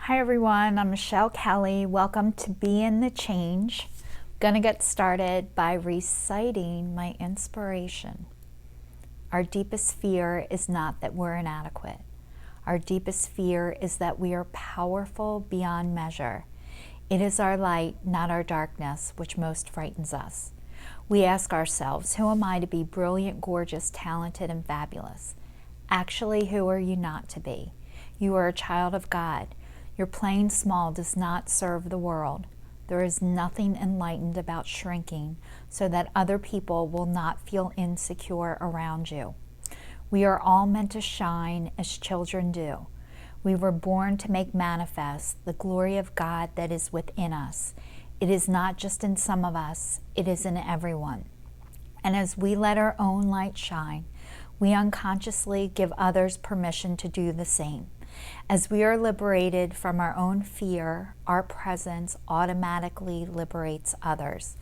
Hi everyone, I'm Michelle Kelly. Welcome to Be in the Change. I'm going to get started by reciting my inspiration. Our deepest fear is not that we're inadequate. Our deepest fear is that we are powerful beyond measure. It is our light, not our darkness, which most frightens us. We ask ourselves, who am I to be brilliant, gorgeous, talented, and fabulous? Actually, who are you not to be? You are a child of God. Your playing small does not serve the world. There is nothing enlightened about shrinking so that other people will not feel insecure around you. We are all meant to shine as children do. We were born to make manifest the glory of God that is within us. It is not just in some of us, it is in everyone. And as we let our own light shine, we unconsciously give others permission to do the same. As we are liberated from our own fear, our presence automatically liberates others.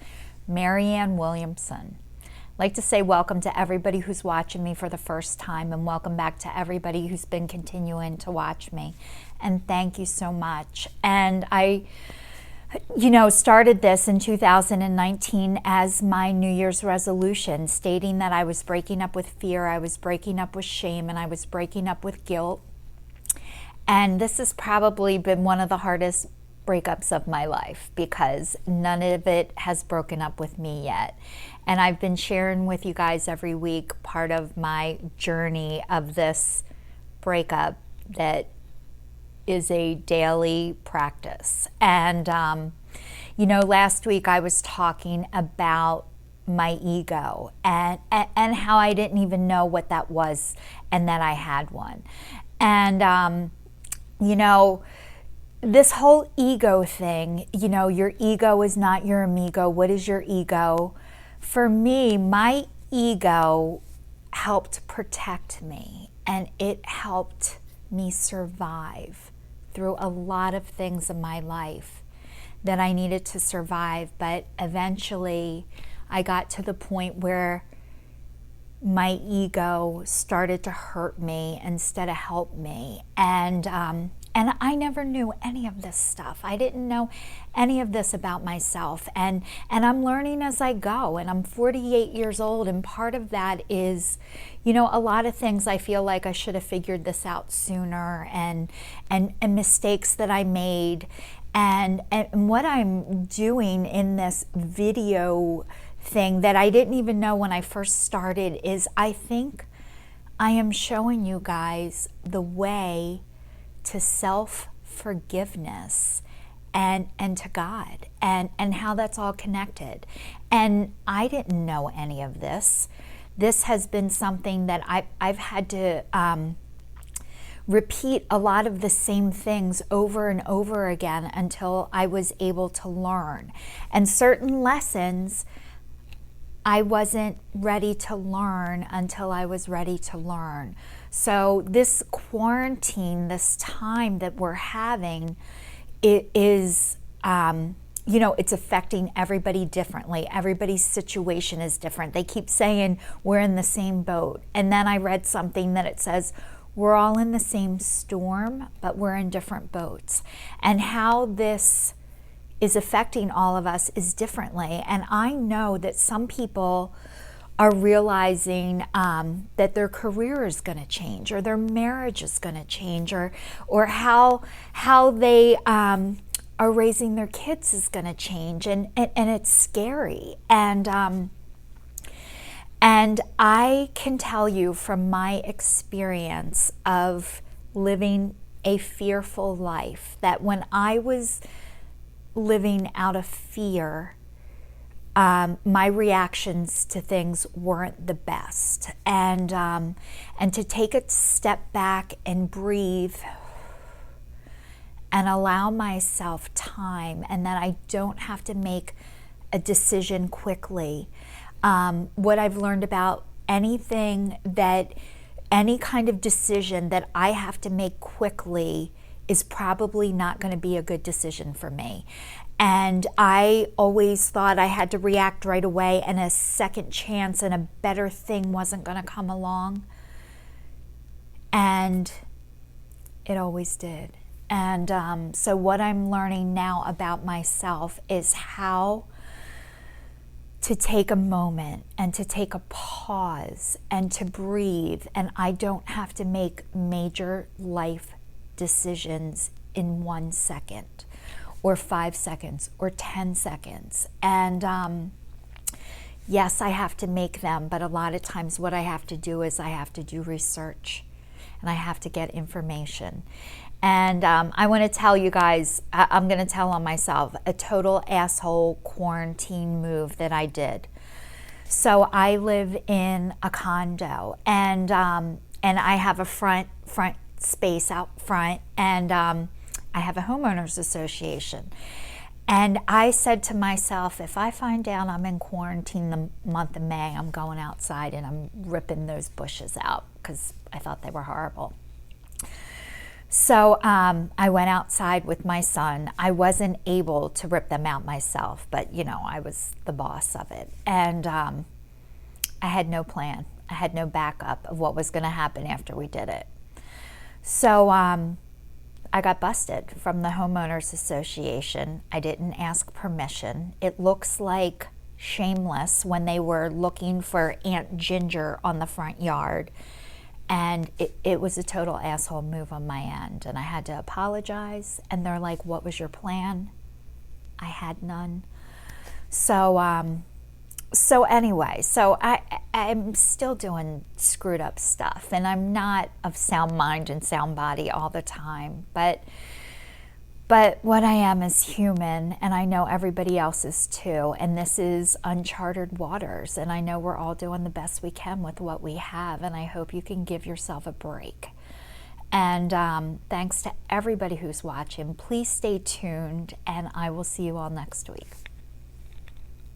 Marianne Williamson. I'd like to say welcome to everybody who's watching me for the first time, and welcome back to everybody who's been continuing to watch me. And thank you so much. And I started this in 2019 as my New Year's resolution, stating that I was breaking up with fear, I was breaking up with shame, and I was breaking up with guilt. And this has probably been one of the hardest breakups of my life because none of it has broken up with me yet. And I've been sharing with you guys every week part of my journey of this breakup that is a daily practice. And, last week I was talking about my ego and how I didn't even know what that was and that I had one. And, this whole ego thing, your ego is not your amigo. What is your ego? For me, my ego helped protect me, and it helped me survive through a lot of things in my life that I needed to survive. But eventually I got to the point where my ego started to hurt me instead of help me. And I never knew any of this stuff. I didn't know any of this about myself. And I'm learning as I go. And I'm 48 years old. And part of that is, a lot of things I feel like I should have figured this out sooner, and mistakes that I made. And what I'm doing in this video thing that I didn't even know when I first started is I think I am showing you guys the way to self-forgiveness and to God and how that's all connected. And I didn't know any of this. This has been something that I've had to repeat a lot of the same things over and over again until I was able to learn. And certain lessons I wasn't ready to learn until I was ready to learn. So this quarantine, this time that we're having, it is, it's affecting everybody differently. Everybody's situation is different. They keep saying we're in the same boat. And then I read something that it says, we're all in the same storm, but we're in different boats. And how this is affecting all of us is differently. And I know that some people are realizing that their career is going to change, or their marriage is going to change, or how they are raising their kids is going to change, and it's scary. And I can tell you from my experience of living a fearful life that when I was living out of fear, my reactions to things weren't the best. And to take a step back and breathe and allow myself time, and that I don't have to make a decision quickly. What I've learned about any kind of decision that I have to make quickly is probably not going to be a good decision for me. And I always thought I had to react right away, and a second chance and a better thing wasn't going to come along. And it always did. And so what I'm learning now about myself is how to take a moment and to take a pause and to breathe. And I don't have to make major life decisions in 1 second or 5 seconds or 10 seconds. And yes, I have to make them, but a lot of times what I have to do is I have to do research and I have to get information. And I want to tell you guys, I'm going to tell on myself, a total asshole quarantine move that I did. So I live in a condo, and I have a front space out front, and I have a homeowners association. And I said to myself, if I find out I'm in quarantine the month of May, I'm going outside and I'm ripping those bushes out because I thought they were horrible. So I went outside with my son. I wasn't able to rip them out myself, but you know, I was the boss of it. And I had no plan. I had no backup of what was going to happen after we did it. So I got busted from the homeowners association. I didn't ask permission. It looks like Shameless when they were looking for Aunt Ginger on the front yard. And it was a total asshole move on my end. And I had to apologize. And they're like, what was your plan? I had none. So anyway, I'm still doing screwed up stuff. And I'm not of sound mind and sound body all the time. But what I am is human, and I know everybody else is too, and this is uncharted waters, and I know we're all doing the best we can with what we have, and I hope you can give yourself a break. And thanks to everybody who's watching. Please stay tuned, and I will see you all next week.